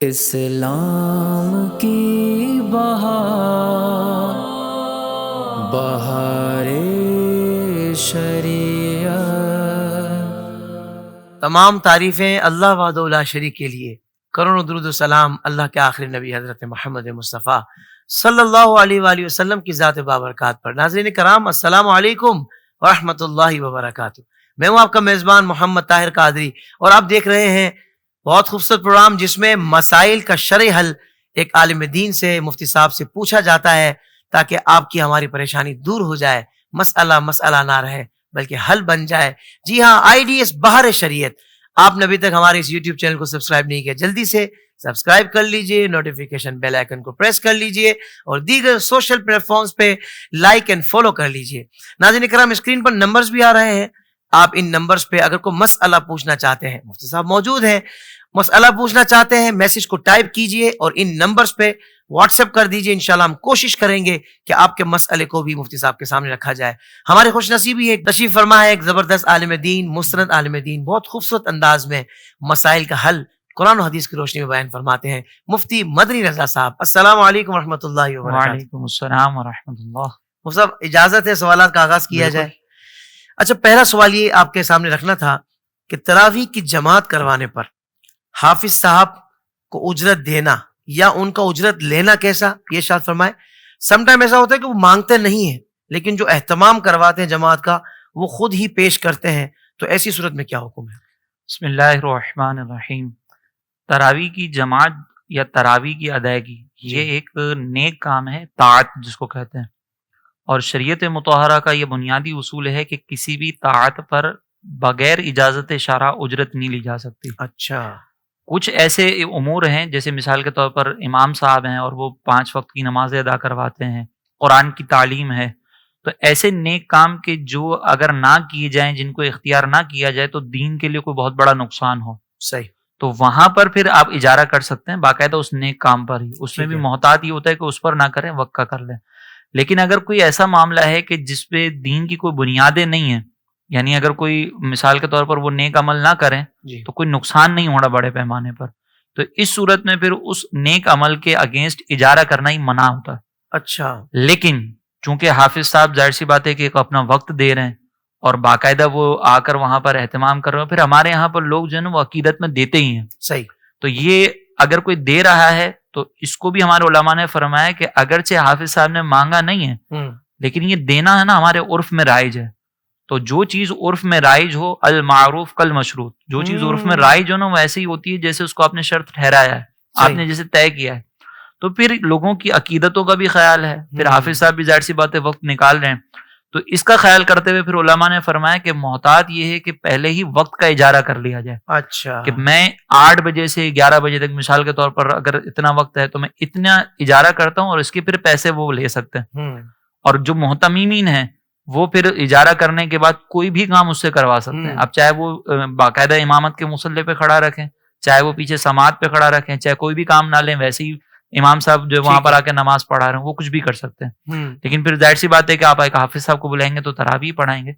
اسلام کی بہار بہار شریعت. تمام تعریفیں اللہ وحدہ لا شریک کے لیے. کروڑوں درود و سلام اللہ کے آخری نبی حضرت محمد مصطفیٰ صلی اللہ علیہ وآلہ وسلم کی ذات بابرکات پر. ناظرین کرام، السلام علیکم ورحمۃ اللہ وبرکاتہ. میں ہوں آپ کا میزبان محمد طاہر قادری، اور آپ دیکھ رہے ہیں بہت خوبصورت پروگرام جس میں مسائل کا شرعی حل ایک عالم دین سے، مفتی صاحب سے پوچھا جاتا ہے تاکہ آپ کی ہماری پریشانی دور ہو جائے، مسئلہ نہ رہے بلکہ حل بن جائے. جی ہاں، IDS بہار شریعت. آپ نے ابھی تک ہمارے اس یوٹیوب چینل کو سبسکرائب نہیں کیا، جلدی سے سبسکرائب کر لیجئے، نوٹیفیکیشن بیل آئیکن کو پریس کر لیجئے اور دیگر سوشل پلیٹ فارمز پہ لائک اینڈ فالو کر لیجئے. ناظرین کرام، اسکرین پر نمبرز بھی آ رہے ہیں. آپ ان نمبرز پہ اگر کوئی مسئلہ پوچھنا چاہتے ہیں، مفتی صاحب موجود ہیں، مسئلہ پوچھنا چاہتے ہیں، میسج کو ٹائپ کیجئے اور ان نمبرز پہ واٹس ایپ کر دیجئے. انشاءاللہ ہم کوشش کریں گے کہ آپ کے مسئلے کو بھی مفتی صاحب کے سامنے رکھا جائے. ہمارے خوش نصیبی ایک تشریف فرما ہے، ایک زبردست عالم دین، مستند عالم دین، بہت خوبصورت انداز میں مسائل کا حل قرآن و حدیث کی روشنی میں بیان فرماتے ہیں، مفتی مدنی رضا صاحب. السلام علیکم ورحمۃ اللہ وبرکاتہ. وعلیکم السلام ورحمۃ اللہ. مفتی صاحب اجازت ہے سوالات کا آغاز کیا جائے؟ اچھا، پہلا سوال یہ آپ کے سامنے رکھنا تھا کہ تراویح کی جماعت کروانے پر حافظ صاحب کو اجرت دینا یا ان کا اجرت لینا کیسا، یہ ارشاد فرمائے. سم ٹائم ایسا ہوتا ہے کہ وہ مانگتے نہیں ہیں، لیکن جو اہتمام کرواتے ہیں جماعت کا وہ خود ہی پیش کرتے ہیں، تو ایسی صورت میں کیا حکم ہے؟ بسم اللہ الرحمن الرحیم. تراویح کی جماعت یا تراویح کی ادائیگی یہ ایک نیک کام ہے، طاعت جس کو کہتے ہیں، اور شریعت مطہرہ کا یہ بنیادی اصول ہے کہ کسی بھی طاعت پر بغیر اجازت شرع اجرت نہیں لی جا سکتی. اچھا. کچھ ایسے امور ہیں جیسے مثال کے طور پر امام صاحب ہیں اور وہ 5 وقت کی نمازیں ادا کرواتے ہیں، قرآن کی تعلیم ہے، تو ایسے نیک کام کے جو اگر نہ کیے جائیں، جن کو اختیار نہ کیا جائے تو دین کے لیے کوئی بہت بڑا نقصان ہو. صحیح. تو وہاں پر پھر آپ اجارہ کر سکتے ہیں باقاعدہ اس نیک کام پر ہی. اس میں بھی محتاط یہ ہوتا ہے کہ اس پر نہ کریں، وقع کر لیں. لیکن اگر کوئی ایسا معاملہ ہے کہ جس پہ دین کی کوئی بنیادیں نہیں ہیں، یعنی اگر کوئی مثال کے طور پر وہ نیک عمل نہ کریں تو کوئی نقصان نہیں ہونا بڑے پیمانے پر، تو اس صورت میں پھر اس نیک عمل کے اگینسٹ اجارہ کرنا ہی منع ہوتا ہے. اچھا. لیکن چونکہ حافظ صاحب ظاہر سی بات ہے کہ ایک اپنا وقت دے رہے ہیں اور باقاعدہ وہ آ کر وہاں پر اہتمام کر رہے ہیں، پھر ہمارے یہاں پر لوگ جو ہے نا وہ عقیدت میں دیتے ہی ہیں. صحیح. تو یہ اگر کوئی دے رہا ہے تو اس کو بھی ہمارے علماء نے فرمایا کہ اگرچہ حافظ صاحب نے مانگا نہیں ہے لیکن یہ دینا ہے نا ہمارے عرف میں رائج ہے. تو جو چیز عرف میں رائج ہو، المعروف کالمشروط، جو چیز عرف میں رائج ہو نا وہ ایسی ہی ہوتی ہے جیسے اس کو آپ نے شرط ٹھہرایا ہے، آپ نے جیسے طے کیا ہے. تو پھر لوگوں کی عقیدتوں کا بھی خیال ہے، پھر حافظ صاحب بھی ظاہر سی بات ہے وقت نکال رہے ہیں، تو اس کا خیال کرتے ہوئے پھر علماء نے فرمایا کہ محتاط یہ ہے کہ پہلے ہی وقت کا اجارہ کر لیا جائے. اچھا. کہ میں 8 بجے سے 11 بجے تک مثال کے طور پر اگر اتنا وقت ہے تو میں اتنا اجارہ کرتا ہوں اور اس کے پھر پیسے وہ لے سکتے ہیں. اور جو محتممین ہیں وہ پھر اجارہ کرنے کے بعد کوئی بھی کام اس سے کروا سکتے ہیں. اب چاہے وہ باقاعدہ امامت کے مصلی پہ کھڑا رکھیں، چاہے وہ پیچھے سماعت پہ کھڑا رکھیں، چاہے کوئی بھی کام نہ لیں، ویسے ہی امام صاحب جو وہاں پر آ کے نماز پڑھا رہے ہیں وہ کچھ بھی کر سکتے ہیں. لیکن پھر ظاہر سی بات ہے کہ آپ ایک حافظ صاحب کو بلائیں گے تو تراویح پڑھائیں گے.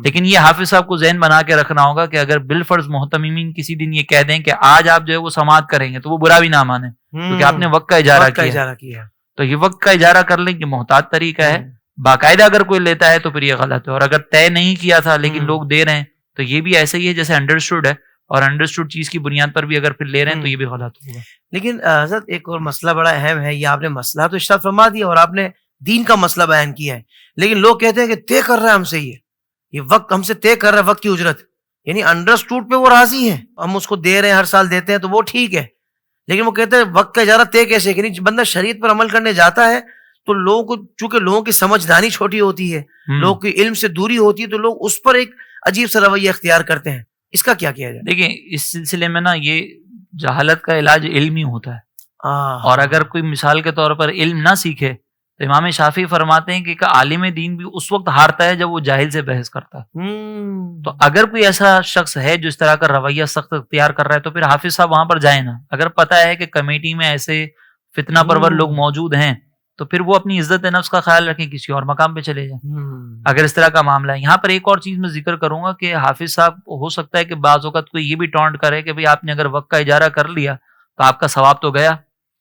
لیکن یہ حافظ صاحب کو ذہن بنا کے رکھنا ہوگا کہ اگر بالفرض محتممین کسی دن یہ کہہ دیں کہ آج آپ جو ہے وہ سماعت کریں گے تو وہ برا بھی نہ مانیں کیونکہ آپ نے وقت کا اجارہ کیا. تو یہ وقت کا اجارہ کر لیں کہ محتاط طریقہ ہے. باقاعدہ اگر کوئی لیتا ہے تو پھر یہ غلط ہے، اور اگر طے نہیں کیا تھا لیکن لوگ دے رہے ہیں تو یہ بھی ایسے ہی ہے جیسے انڈرسٹوڈ ہے، اور انڈرسٹوڈ چیز کی بنیاد پر بھی اگر پھر لے رہے ہیں تو یہ بھی غلط ہوگا. لیکن حضرت ایک اور مسئلہ بڑا اہم ہے، یہ آپ نے مسئلہ تو ارشاد فرما دیا اور آپ نے دین کا مسئلہ بیان کیا ہے، لیکن لوگ کہتے ہیں کہ طے کر رہا ہے ہم سے، یہ وقت ہم سے طے کر رہا ہے، وقت کی اجرت، یعنی انڈرسٹوڈ پہ وہ راضی ہیں، ہم اس کو دے رہے ہیں، ہر سال دیتے ہیں تو وہ ٹھیک ہے، لیکن وہ کہتے ہیں وقت کا اجارہ طے کیسے؟ یعنی بندہ شریعت پر عمل کرنے جاتا ہے تو لوگوں کو، چونکہ لوگوں کی سمجھدانی چھوٹی ہوتی ہے، لوگوں کی علم سے دوری ہوتی ہے، تو لوگ اس پر ایک عجیب سا رویہ اختیار کرتے ہیں. اس کا کیا کیا جائے؟ دیکھیں اس سلسلے میں نا یہ جہالت کا علاج علم ہی ہوتا ہے. اور اگر کوئی مثال کے طور پر علم نہ سیکھے تو امام شافعی فرماتے ہیں کہ عالم دین بھی اس وقت ہارتا ہے جب وہ جاہل سے بحث کرتا ہے. تو اگر کوئی ایسا شخص ہے جو اس طرح کا رویہ سخت اختیار کر رہا ہے تو پھر حافظ صاحب وہاں پر جائیں نا. اگر پتہ ہے کہ کمیٹی میں ایسے فتنہ پرور لوگ موجود ہیں تو پھر وہ اپنی عزت نفس کا خیال رکھیں، کسی اور مقام پہ چلے جائیں اگر اس طرح کا معاملہ ہے. یہاں پر ایک اور چیز میں ذکر کروں گا کہ حافظ صاحب ہو سکتا ہے کہ بعض اوقات کوئی یہ بھی ٹونٹ کرے کہ بھئی آپ نے اگر وقت کا اجارہ کر لیا تو آپ کا ثواب تو گیا.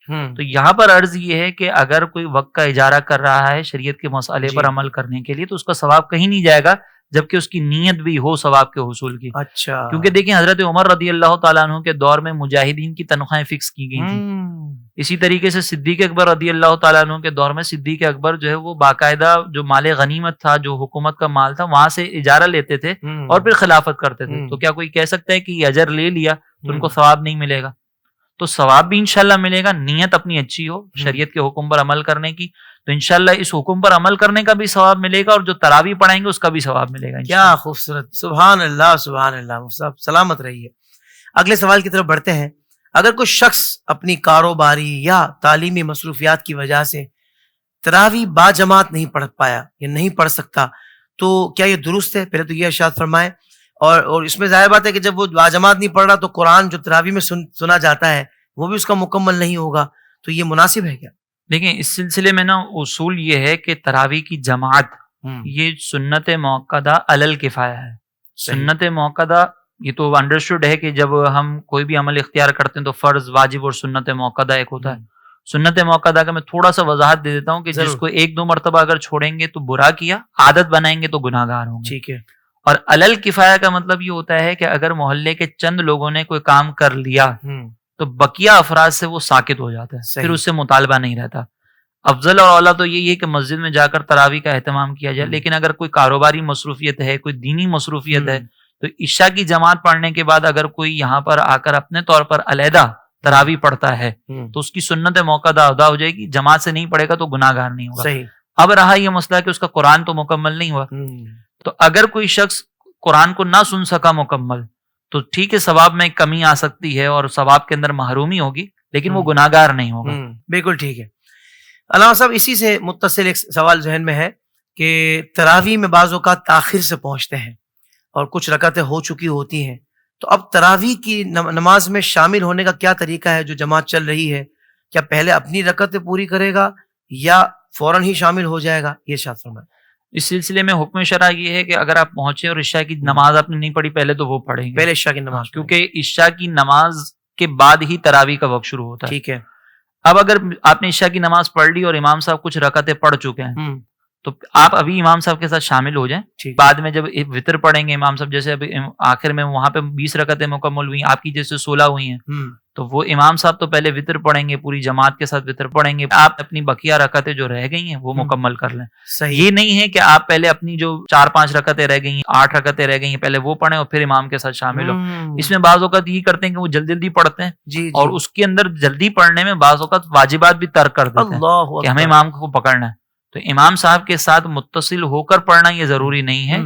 تو یہاں پر عرض یہ ہے کہ اگر کوئی وقت کا اجارہ کر رہا ہے شریعت کے مسئلے پر عمل کرنے کے لیے تو اس کا ثواب کہیں نہیں جائے گا جبکہ اس کی نیت بھی ہو ثواب کے حصول کی. اچھا. کیونکہ دیکھیں حضرت عمر رضی اللہ تعالیٰ عنہ کے دور میں مجاہدین کی تنخواہیں فکس کی گئی تھیں. اسی طریقے سے صدیق اکبر رضی اللہ تعالیٰ عنہ کے دور میں صدیق اکبر جو ہے وہ باقاعدہ جو مال غنیمت تھا جو حکومت کا مال تھا وہاں سے اجارہ لیتے تھے اور پھر خلافت کرتے تھے. تو کیا کوئی کہہ سکتا ہے کہ یہ اجر لے لیا تو ان کو ثواب نہیں ملے گا؟ تو ثواب بھی انشاءاللہ ملے گا, نیت اپنی اچھی ہو شریعت کے حکم پر عمل کرنے کی تو انشاءاللہ اس حکم پر عمل کرنے کا بھی ثواب ملے گا اور جو تراویح پڑھائیں گے اس کا بھی ثواب ملے گا. کیا خوبصورت, سبحان اللہ سبحان اللہ. مصطفی سلامت رہیے. اگلے سوال کی طرف بڑھتے ہیں. اگر کوئی شخص اپنی کاروباری یا تعلیمی مصروفیات کی وجہ سے تراویح با جماعت نہیں پڑھ پایا یا نہیں پڑھ سکتا تو کیا یہ درست ہے؟ پہلے تو یہ ارشاد فرمائیں. اور اس میں ظاہر بات ہے کہ جب وہ با جماعت نہیں پڑھ رہا تو قرآن جو تراویح میں سنا جاتا ہے وہ بھی اس کا مکمل نہیں ہوگا, تو یہ مناسب ہے کیا؟ دیکھیں اس سلسلے میں نا اصول یہ ہے کہ تراویح کی جماعت یہ سنت موقدہ علی الکفایہ ہے. سنت موقدہ یہ تو انڈرسٹوڈ ہے کہ جب ہم کوئی بھی عمل اختیار کرتے ہیں تو فرض, واجب اور سنت موقدہ ایک ہوتا ہے. سنت موقدہ کا میں تھوڑا سا وضاحت دے دیتا ہوں کہ جس کو ایک دو مرتبہ اگر چھوڑیں گے تو برا کیا, عادت بنائیں گے تو گناہ گار ہوں گے. ٹھیک ہے. اور علی الکفایہ کا مطلب یہ ہوتا ہے کہ اگر محلے کے چند لوگوں نے کوئی کام کر لیا تو بقیہ افراد سے وہ ساکت ہو جاتا ہے, پھر اس سے مطالبہ نہیں رہتا. افضل اور اولا تو یہی ہے کہ مسجد میں جا کر تراویح کا اہتمام کیا جائے, لیکن اگر کوئی کاروباری مصروفیت ہے, کوئی دینی مصروفیت ہے تو عشاء کی جماعت پڑھنے کے بعد اگر کوئی یہاں پر آ کر اپنے طور پر علیحدہ تراویح پڑھتا ہے تو اس کی سنت موقدہ ادا ہو جائے گی, جماعت سے نہیں پڑھے گا تو گناہ گار نہیں ہوگا. صحیح. اب رہا یہ مسئلہ کہ اس کا قرآن تو مکمل نہیں ہوا, تو اگر کوئی شخص قرآن کو نہ سن سکا مکمل تو ٹھیک ہے ثواب میں کمی آ سکتی ہے اور ثواب کے اندر محرومی ہوگی, لیکن وہ گناہ گار نہیں ہوگا. بالکل ٹھیک ہے. علامہ صاحب اسی سے متصل ایک سوال ذہن میں ہے کہ تراویح میں بعض اوقات تاخیر سے پہنچتے ہیں اور کچھ رکعتیں ہو چکی ہوتی ہیں, تو اب تراویح کی نماز میں شامل ہونے کا کیا طریقہ ہے؟ جو جماعت چل رہی ہے کیا پہلے اپنی رکعتیں پوری کرے گا یا فوراً ہی شامل ہو جائے گا؟ یہ ارشاد فرمائیں. اس سلسلے میں حکم شرع یہ ہے کہ اگر آپ پہنچے اور عشاء کی نماز آپ نے نہیں پڑھی پہلے تو وہ پڑھیں گے, پہلے عشاء کی نماز, کیونکہ عشاء کی نماز کے بعد ہی تراویح کا وقت شروع ہوتا ہے. ٹھیک ہے. اب اگر آپ نے عشاء کی نماز پڑھ لی اور امام صاحب کچھ رکعتیں پڑھ چکے ہیں تو آپ ابھی امام صاحب کے ساتھ شامل ہو جائیں. بعد میں جب وطر پڑھیں گے امام صاحب, جیسے ابھی آخر میں وہاں پہ 20 رکعتیں مکمل ہوئی, آپ کی جیسے 16 ہوئی ہیں, تو وہ امام صاحب تو پہلے وطر پڑھیں گے, پوری جماعت کے ساتھ وطر پڑھیں گے, آپ اپنی بقیہ رکعتیں جو رہ گئی ہیں وہ مکمل کر لیں. یہ نہیں ہے کہ آپ پہلے اپنی جو 4-5 رکعتیں رہ گئی ہیں, 8 رکعتیں رہ گئی ہیں, پہلے وہ پڑھیں اور پھر امام کے ساتھ شامل ہو. اس میں بعض اوقات یہ کرتے ہیں کہ وہ جلدی جلدی پڑھتے ہیں اور اس کے اندر جلدی پڑھنے میں بعض اوقات واجبات بھی ترک کر دیتے ہیں کہ ہمیں امام کو پکڑنا ہے. تو امام صاحب کے ساتھ متصل ہو کر پڑھنا یہ ضروری نہیں ہے,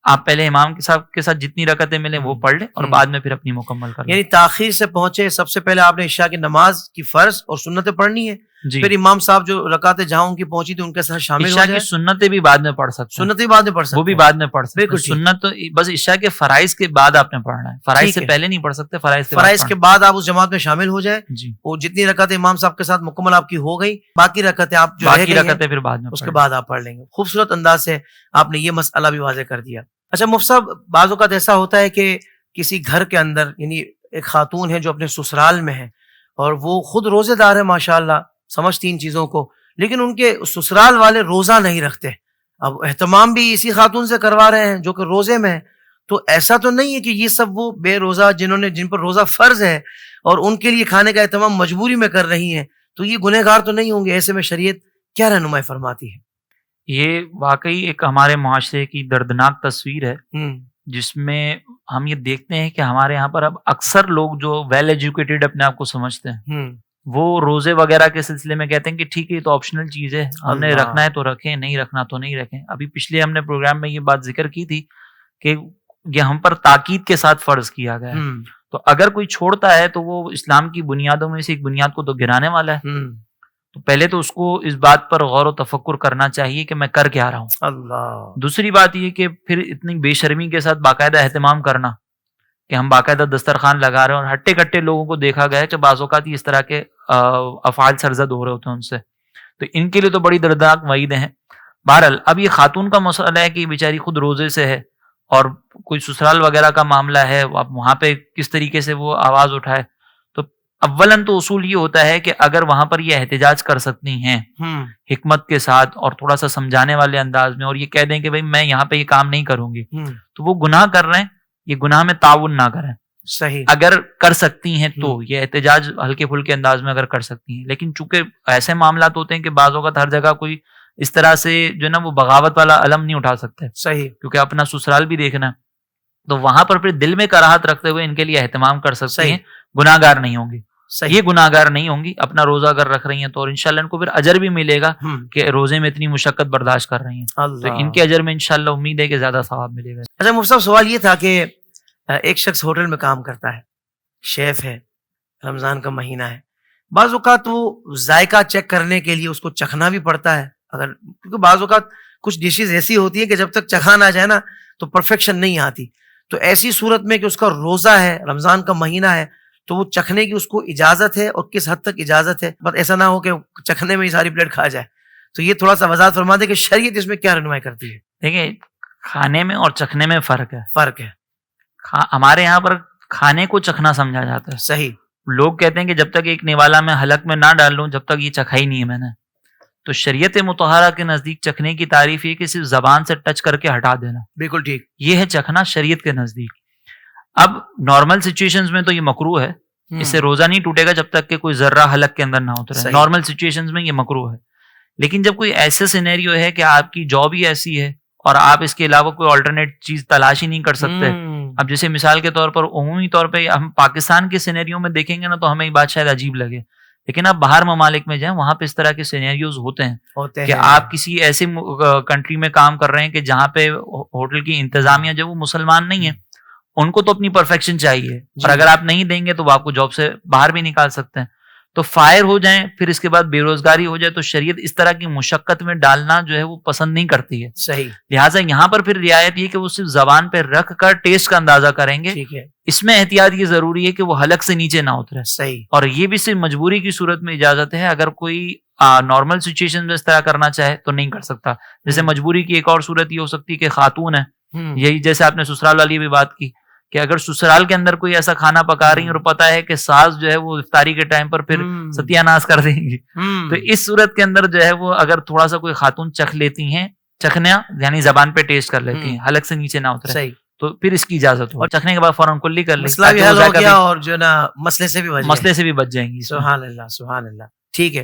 آپ پہلے امام صاحب کے ساتھ جتنی رکعتیں ملیں وہ پڑھ لیں اور بعد میں پھر اپنی مکمل کر لیں. یعنی تاخیر سے پہنچے, سب سے پہلے آپ نے عشاء کی نماز کی فرض اور سنتیں پڑھنی ہے, پھر امام صاحب جو رکعتیں جہاں ان کی پہنچی تھی ان کے ساتھ شامل ہو جائے. عشاء کی سنتیں بھی بعد میں پڑھ سکتے ہیں, سنتیں بعد میں پڑھ سکتے ہیں, وہ بھی بعد میں پڑھ سکتے ہیں. سنت تو بس عشاء کے فرائض کے بعد آپ نے پڑھنا ہے, فرائض سے پہلے نہیں پڑھ سکتے, فرائض کے بعد آپ اس جماعت میں شامل ہو جائیں. وہ جتنی رکعتیں امام صاحب کے ساتھ مکمل آپ کی ہو گئی, باقی رکعتیں آپ جو باقی رکعتیں پھر بعد میں اس کے بعد آپ پڑھ لیں گے. خوبصورت انداز سے آپ نے یہ مسئلہ بھی واضح کر دیا. اچھا مفتی صاحب, بعض اوقات ایسا ہوتا ہے کہ کسی گھر کے اندر یعنی ایک خاتون ہے جو اپنے سسرال میں ہے اور وہ خود روزے دار ہے ماشاءاللہ, سمجھتی ان چیزوں کو, لیکن ان کے سسرال والے روزہ نہیں رکھتے. اب اہتمام بھی اسی خاتون سے کروا رہے ہیں جو کہ روزے میں ہے, تو ایسا تو نہیں ہے کہ یہ سب وہ بے روزہ جن پر روزہ فرض ہے اور ان کے لیے کھانے کا اہتمام مجبوری میں کر رہی ہیں, تو یہ گنہگار تو نہیں ہوں گے؟ ایسے میں شریعت کیا رہنمائی فرماتی ہے؟ یہ واقعی ایک ہمارے معاشرے کی دردناک تصویر ہے جس میں ہم یہ دیکھتے ہیں کہ ہمارے یہاں پر اب اکثر لوگ جو ویل ایجوکیٹڈ اپنے آپ کو سمجھتے ہیں وہ روزے وغیرہ کے سلسلے میں کہتے ہیں کہ ٹھیک ہے یہ تو آپشنل چیز ہے, ہم نے رکھنا ہے تو رکھیں, نہیں رکھنا تو نہیں رکھیں. ابھی پچھلے ہم نے پروگرام میں یہ بات ذکر کی تھی کہ یہ ہم پر تاکید کے ساتھ فرض کیا گیا ہے, تو اگر کوئی چھوڑتا ہے تو وہ اسلام کی بنیادوں میں سے ایک بنیاد کو تو گرانے والا ہے. تو پہلے تو اس کو اس بات پر غور و تفکر کرنا چاہیے کہ میں کر کیا رہا ہوں. اللہ. دوسری بات یہ کہ پھر اتنی بے شرمی کے ساتھ باقاعدہ اہتمام کرنا کہ ہم باقاعدہ دسترخوان لگا رہے ہیں, اور ہٹے کٹے لوگوں کو دیکھا گیا ہے کہ بعض اوقات اس طرح کے افعال سرزد ہو رہے ہوتے ہیں ان سے, تو ان کے لیے تو بڑی دردناک وعیدیں ہیں. بہرحال اب یہ خاتون کا مسئلہ ہے کہ بیچاری خود روزے سے ہے اور کوئی سسرال وغیرہ کا معاملہ ہے, اب وہاں پہ کس طریقے سے وہ آواز اٹھائے. تو اولن تو اصول یہ ہوتا ہے کہ اگر وہاں پر یہ احتجاج کر سکتی ہیں حکمت کے ساتھ اور تھوڑا سا سمجھانے والے انداز میں، اور یہ کہہ دیں کہ بھائی میں یہاں پہ یہ کام نہیں کروں گی، تو وہ گناہ کر رہے ہیں، یہ گناہ میں تعاون نہ کریں. صحیح. اگر کر سکتی ہیں تو یہ احتجاج ہلکے پھلکے انداز میں اگر کر سکتی ہیں. لیکن چونکہ ایسے معاملات ہوتے ہیں کہ بعض اوقات ہر جگہ کوئی اس طرح سے جو ہے نا وہ بغاوت والا علم نہیں اٹھا سکتے. صحیح. کیونکہ اپنا سسرال بھی دیکھنا ہے، تو وہاں پر پھر دل میں کراہت رکھتے ہوئے ان کے لیے اہتمام کر سکتے ہیں. گناہ گار نہیں ہوں گی، یہ گناہ گار نہیں ہوں گی. اپنا روزہ اگر رکھ رہی ہیں تو اور انشاءاللہ ان کو پھر اجر بھی ملے گا کہ روزے میں اتنی مشقت برداشت کر رہی ہیں، تو ان کے اجر میں انشاءاللہ امید ہے کہ زیادہ ثواب ملے گا. اچھا مفتی صاحب، سوال یہ تھا کہ ایک شخص ہوٹل میں کام کرتا ہے، شیف ہے، رمضان کا مہینہ ہے، بعض اوقات وہ ذائقہ چیک کرنے کے لیے اس کو چکھنا بھی پڑتا ہے، اگر کیونکہ بعض اوقات کچھ ڈشز ایسی ہوتی ہیں کہ جب تک چکھا نہ جائے نا تو پرفیکشن نہیں آتی. تو ایسی صورت میں کہ اس کا روزہ ہے، رمضان کا مہینہ ہے، تو وہ چکھنے کی اس کو اجازت ہے اور کس حد تک اجازت ہے؟ بس ایسا نہ ہو کہ چکھنے میں ہی ساری پلیٹ کھا جائے. تو یہ تھوڑا سا وضاحت فرما دے کہ شریعت اس میں کیا رہنمائی کرتی ہے. دیکھیں، کھانے میں اور چکھنے میں فرق ہے. فرق ہے. ہمارے یہاں پر کھانے کو چکھنا سمجھا جاتا ہے. صحیح. لوگ کہتے ہیں کہ جب تک ایک نوالا میں حلق میں نہ ڈال لوں جب تک یہ چکھا ہی نہیں ہے میں نے. تو شریعت مطہرہ کے نزدیک چکھنے کی تعریف یہ کہ صرف زبان سے ٹچ کر کے ہٹا دینا. بالکل ٹھیک. یہ ہے چکھنا شریعت کے نزدیک. اب نارمل سچویشنز میں تو یہ مکروہ ہے، اس سے روزہ نہیں ٹوٹے گا جب تک کہ کوئی ذرہ حلق کے اندر نہ اترے. نارمل سچویشنز میں یہ مکروہ ہے. لیکن جب کوئی ایسا سینیریو ہے کہ آپ کی جاب ہی ایسی ہے اور آپ اس کے علاوہ کوئی آلٹرنیٹ چیز تلاش ہی نہیں کر سکتے. اب جیسے مثال کے طور پر عمومی طور پہ ہم پاکستان کے سینیریو میں دیکھیں گے نا تو ہمیں یہ بات شاید عجیب لگے، لیکن آپ باہر ممالک میں جائیں وہاں پہ اس طرح کے سینیریوز ہوتے ہیں کہ آپ کسی ایسے کنٹری میں کام کر رہے ہیں کہ جہاں پہ ہوٹل کی انتظامیہ جو وہ مسلمان نہیں ہے، ان کو تو اپنی پرفیکشن چاہیے، اور اگر آپ نہیں دیں گے تو وہ آپ کو جاب سے باہر بھی نکال سکتے ہیں. تو فائر ہو جائیں پھر اس کے بعد بے روزگاری ہو جائے تو شریعت اس طرح کی مشقت میں ڈالنا جو ہے وہ پسند نہیں کرتی ہے. صحیح. لہٰذا یہاں پر پھر رعایت یہ کہ وہ صرف زبان پہ رکھ کر ٹیسٹ کا اندازہ کریں گے. اس میں احتیاط یہ ضروری ہے کہ وہ حلق سے نیچے نہ اترے. صحیح. اور یہ بھی صرف مجبوری کی صورت میں اجازت ہے. اگر کوئی نارمل سچویشن میں اس طرح کرنا چاہے تو نہیں کر سکتا. جیسے مجبوری کی ایک اور صورت یہ ہو سکتی ہے کہ خاتون ہے، یہی جیسے آپ نے سسرال والی بھی بات کی کہ اگر سسرال کے اندر کوئی ایسا کھانا پکا رہی ہیں اور پتا ہے کہ ساس جو ہے وہ افطاری کے ٹائم پر پھر ستیہ ناش کر دیں گی، تو اس صورت کے اندر جو ہے وہ اگر تھوڑا سا کوئی خاتون چکھ لیتی ہیں، چکھنا یعنی زبان پہ ٹیسٹ کر لیتی ہیں، حلق سے نیچے نہ اترے، تو پھر اس کی اجازت ہو. اور چکھنے کے بعد فوراً کلی کر لیں، اور جو نا مسئلے سے بھی بچ جائیں گی. سبحان اللہ سبحان اللہ. ٹھیک ہے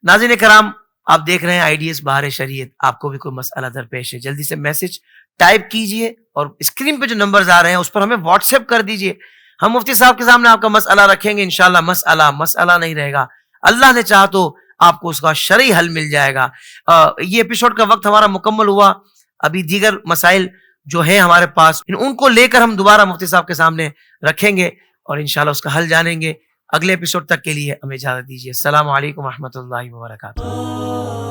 ناظرین کرام، آپ دیکھ رہے ہیں آئیڈیاز بہار شریعت. آپ کو بھی کوئی مسئلہ درپیش ہے جلدی سے میسج ٹائپ کیجئے اور اسکرین پہ جو نمبرز آ رہے ہیں اس پر ہمیں واٹس ایپ کر دیجئے. ہم مفتی صاحب کے سامنے آپ کا مسئلہ رکھیں گے، انشاءاللہ مسئلہ نہیں رہے گا. اللہ نے چاہا تو آپ کو اس کا شرعی حل مل جائے گا. یہ ایپیسوڈ کا وقت ہمارا مکمل ہوا. ابھی دیگر مسائل جو ہیں ہمارے پاس ان کو لے کر ہم دوبارہ مفتی صاحب کے سامنے رکھیں گے اور انشاءاللہ اس کا حل جانیں گے. اگلے ایپیسوڈ تک کے لیے ہمیں اجازت دیجیے. السلام علیکم ورحمۃ اللہ وبرکاتہ.